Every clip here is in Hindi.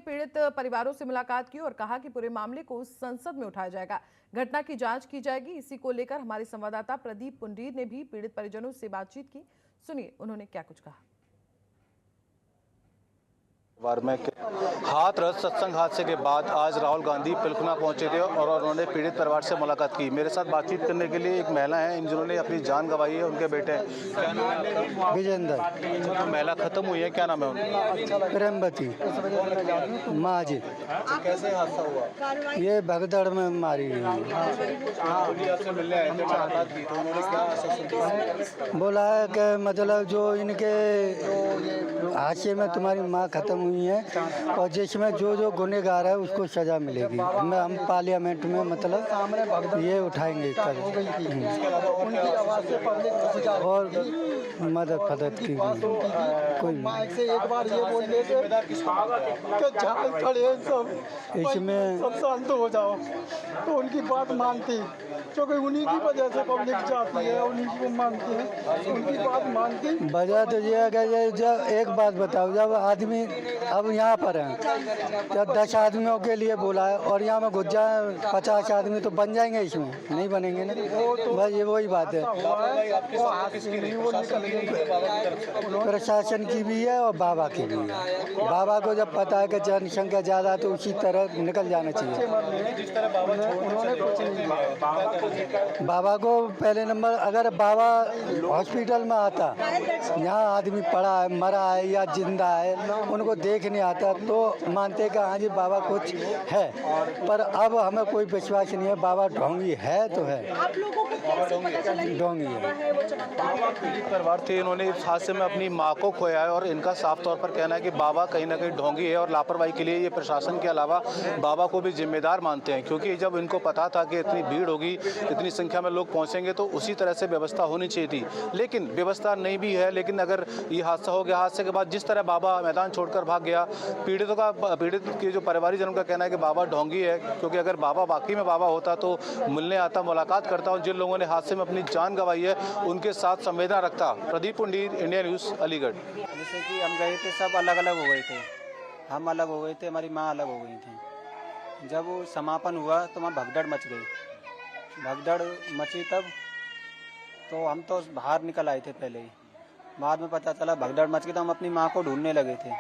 पीड़ित परिवारों से मुलाकात की और कहा कि पूरे मामले को संसद में उठाया जाएगा, घटना की जांच की जाएगी। इसी को लेकर हमारे संवाददाता प्रदीप पुंडीर ने भी पीड़ित परिजनों से बातचीत की। सुनिए उन्होंने क्या कुछ कहा। में हाथरस सत्संग हादसे के बाद आज राहुल गांधी पिलखुना पहुंचे थे और उन्होंने पीड़ित परिवार से मुलाकात की। मेरे साथ बातचीत करने के लिए एक महिला है जिन्होंने अपनी जान गंवाई है, उनके बेटे हैं विजेंद्र। जो महिला खत्म हुई है, क्या नाम है उनका? प्रेमवती माँ जी। कैसे हादसा हुआ? ये भगदड़ में मारी गई। बोला है कि मतलब जो इनके हादसे में तुम्हारी माँ खत्म हुई है और जिसमें जो जो गुनहगार है उसको सजा मिलेगी। हम पार्लियामेंट में मतलब ये उठाएंगे कल और मदद फदद की कोई एक बार ये बोल इसमें शांत हो जाओ तो उनकी बात मानती, क्योंकि उन्हीं की वजह से पब्लिक जाती है, उन्हीं को मानती है, उनकी बात मानती। वजह तो ये है कि जब एक बात बताओ, जब आदमी अब यहाँ पर हैं, जब 10 आदमियों के लिए बोला है और यहाँ में घुस जाए 50 आदमी तो बन जाएंगे, इसमें नहीं बनेंगे ना। बस ये वही बात है, प्रशासन की भी है और बाबा की भी है। बाबा को जब पता है कि जनसंख्या ज़्यादा तो उसी तरह निकल जाना चाहिए। बाबा को पहले नंबर, अगर बाबा हॉस्पिटल में आता, यहाँ आदमी पड़ा है, मरा है या जिंदा है, उनको देखने आता तो मानते कि हाँ जी बाबा कुछ है, पर अब हमें कोई विश्वास नहीं है। बाबा ढोंगी है तो है, आप लोगों को कैसे पता चला कि ढोंगी है। परिवार थे, इन्होंने इस हादसे में अपनी मां को खोया है और इनका साफ तौर पर कहना है कि बाबा कहीं ना कहीं ढोंगी है और लापरवाही के लिए ये प्रशासन के अलावा बाबा को भी जिम्मेदार मानते हैं, क्योंकि जब इनको पता था कि इतनी भीड़ होगी, इतनी संख्या में लोग पहुंचेंगे तो उसी तरह से व्यवस्था होनी चाहिए थी, लेकिन व्यवस्था नहीं भी है। लेकिन अगर ये हादसा हो गया, हादसे के बाद जिस तरह बाबा मैदान छोड़कर भाग गया, पीड़ित के जो परिवारीजनों का कहना है कि बाबा ढोंगी है, क्योंकि अगर बाबा वाकई में बाबा होता तो मिलने आता, मुलाकात करता और जिन लोगों ने हादसे में अपनी जान गंवाई है उनके साथ संवेदना रखता। Pradeep Pundir, India news, Aligarh. जैसे कि हम गए थे, सब अलग अलग हो गए थे, हम अलग हो गए थे, हमारी माँ अलग हो गई थी। जब वो समापन हुआ तो वहाँ भगदड़ मच गई। भगदड़ मची तब तो हम तो बाहर निकल आए थे पहले ही, बाद में पता चला भगदड़ मच गई तो हम अपनी माँ को ढूंढने लगे थे।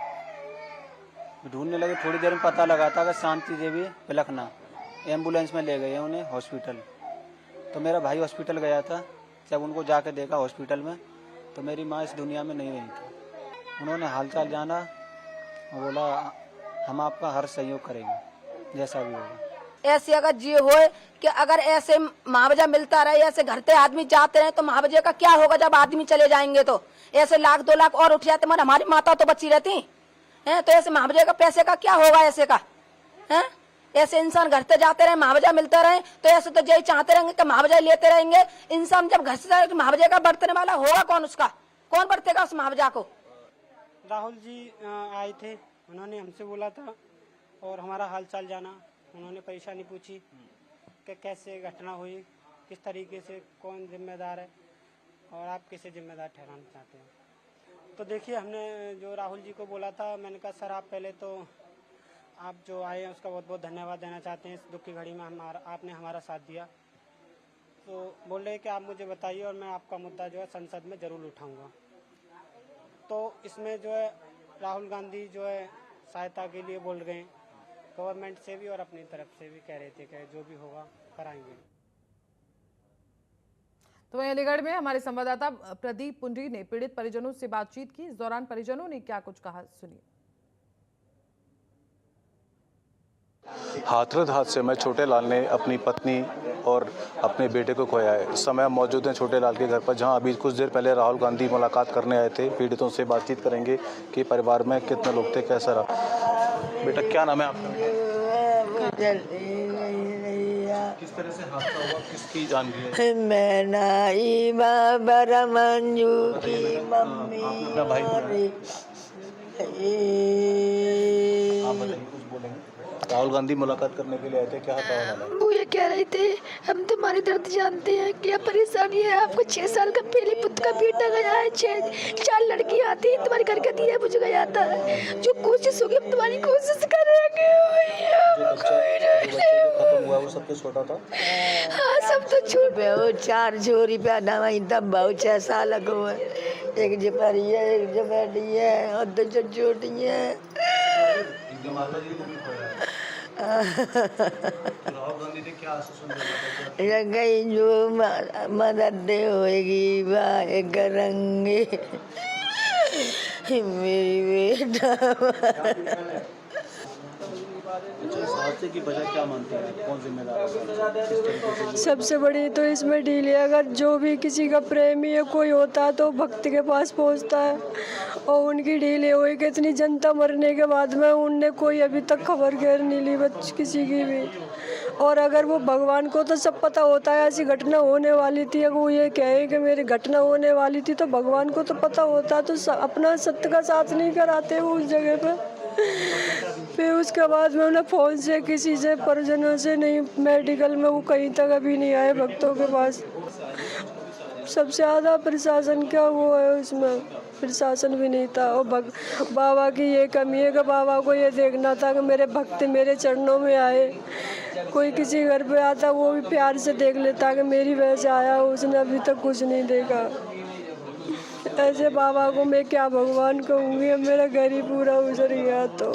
थोड़ी देर में पता लगा था कि शांति देवी पिलखना, एम्बुलेंस में ले गए हैं उन्हें हॉस्पिटल। तो मेरा भाई हॉस्पिटल गया था, जब उनको जाके देखा हॉस्पिटल में तो मेरी माँ इस दुनिया में नहीं रही थी। उन्होंने हालचाल जाना और बोला हम आपका हर सहयोग करेंगे जैसा भी होगा। ऐसे अगर जी हो कि अगर ऐसे मुआवजा मिलता रहे, ऐसे घर से आदमी जाते रहे तो मुआवजे का क्या होगा जब आदमी चले जाएंगे? तो ऐसे 1 2 लाख और उठ जाते, मगर हमारी माता तो बची रहती है, तो ऐसे मुआवजे का पैसे का क्या होगा ऐसे का है? ऐसे इंसान घर से जाते रहे, मुआवजा मिलता रहे, तो ऐसे तो यही चाहते रहेंगे कि मुआवजा लेते रहेंगे। इंसान जब घर से जाए मुआवजे का बरतने वाला होगा कौन? उसका कौन बरतेगा उस मुआवजा को? राहुल जी आए थे, उन्होंने हमसे बोला था और हमारा हालचाल जाना। उन्होंने परेशानी पूछी कि कैसे घटना हुई, किस तरीके से, कौन जिम्मेदार है और आप किसे जिम्मेदार ठहराना चाहते हैं। तो देखिए, हमने जो राहुल जी को बोला था, मैंने कहा सर आप पहले तो आप जो आए हैं उसका बहुत बहुत धन्यवाद देना चाहते हैं। इस दुख की घड़ी में आपने हमारा साथ दिया। तो बोल रहे कि आप मुझे बताइए और मैं आपका मुद्दा जो है संसद में ज़रूर उठाऊंगा। तो इसमें जो है राहुल गांधी जो है सहायता के लिए बोल रहे हैं, गवर्नमेंट से भी और अपनी तरफ से भी कह रहे थे कि जो भी होगा कराएंगे। तो वहीं अलीगढ़ में हमारे संवाददाता प्रदीप पुंडीर ने पीड़ित परिजनों से बातचीत की। इस दौरान परिजनों ने क्या कुछ कहा, सुनिए। हाथरस हादसे में छोटे लाल ने अपनी पत्नी और अपने बेटे को खोया है। इस समय हम मौजूद हैं छोटे लाल के घर पर, जहां अभी कुछ देर पहले राहुल गांधी मुलाकात करने आए थे। पीड़ितों से बातचीत करेंगे कि परिवार में कितने लोग थे, कैसा रहा। बेटा क्या नाम है आपका? किस तरह से हादसा हुआ, किसकी जान गई? मैं नाई बाबा मंजू की मम्मी। अपना भाई राहुल गांधी मुलाकात करने के लिए आए थे, क्या था? वो ये कह रहे थे हम तुम्हारी दर्द जानते हैं, क्या परेशानी है आपको। 6 साल का पहले पुत्र का बेटा गया है, 4 लड़कियां आती है तुम्हारे घर का दिया बुझ गया था। जो कोशिश होगी हम तुम्हारी कोशिश कर रहे के छोटा था? हाँ सब तो छूट वो 4 छोरी पैदा हुई तब बहुत 6 साल को है। एक जपरी है, एक जपड़ी है और 2 छोटी है। इनके माता जी को भी खोया है। राहुल गांधी ने क्या आश्वासन दिया था? गई जो मदद होएगी वह करेंगे मेरी बेटा। इस हादसे की वजह क्या मानते हैं, कौन जिम्मेदार है? किस तरीके से सबसे बड़ी तो इसमें डील है, अगर जो भी किसी का प्रेमी या कोई होता है तो भक्त के पास पहुंचता है, और उनकी डील ये हुई कि इतनी जनता मरने के बाद में उनने कोई अभी तक खबर घेर नहीं ली किसी की भी। और अगर वो भगवान को तो सब पता होता है ऐसी घटना होने वाली थी, अगर वो ये कहे कि मेरी घटना होने वाली थी तो भगवान को तो पता होता है, तो अपना सत्य का साथ नहीं कराते वो उस जगह पर। फिर उसके बाद में उन्हें फ़ोन से किसी से परिजनों से नहीं, मेडिकल में वो कहीं तक अभी नहीं आए भक्तों के पास। सबसे ज़्यादा प्रशासन क्या वो है, उसमें प्रशासन भी नहीं था। और बाबा की ये कमी है कि बाबा को ये देखना था कि मेरे भक्त मेरे चरणों में आए। कोई किसी घर पे आता वो भी प्यार से देख लेता कि मेरी वजह से आया, उसने अभी तक कुछ नहीं देखा। ऐसे बाबा को मैं क्या भगवान कहूँगी, मेरा घर ही पूरा उजड़ गया। तो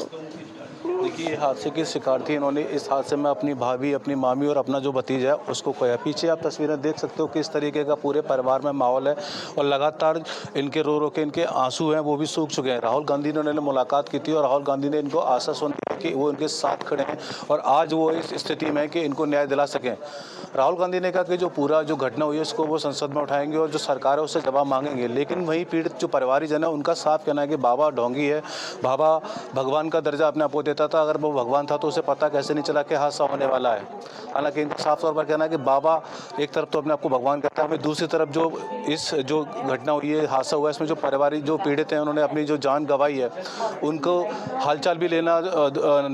देखिए हादसे की शिकार थी, इन्होंने इस हादसे में अपनी भाभी, अपनी मामी और अपना जो भतीजा है उसको खोया। पीछे आप तस्वीरें देख सकते हो किस तरीके का पूरे परिवार में माहौल है, और लगातार इनके रो रो के इनके आंसू हैं वो भी सूख चुके हैं। राहुल गांधी ने उन्होंने मुलाकात की थी और राहुल गांधी ने इनको आश्वासन दिया कि वो इनके साथ खड़े हैं और आज वो इस स्थिति में है कि इनको न्याय दिला सकें। राहुल गांधी ने कहा कि जो पूरा जो घटना हुई है उसको वो संसद में उठाएंगे और जो सरकार है उससे जवाब मांगेंगे। लेकिन वहीं पीड़ित जो परिवारीजन है उनका साफ कहना है कि बाबा ढोंगी है, बाबा भगवान का दर्जा अपने आप को देता था, अगर वो भगवान था तो उसे पता कैसे नहीं चला कि हादसा होने वाला है। हालांकि इनका साफ तौर पर कहना है कि बाबा एक तरफ तो अपने आप को भगवान कहता है, हमें दूसरी तरफ जो इस जो घटना हुई है, हादसा हुआ है, इसमें जो परिवारी जो पीड़ित हैं उन्होंने अपनी जो जान गंवाई है उनको हालचाल भी लेना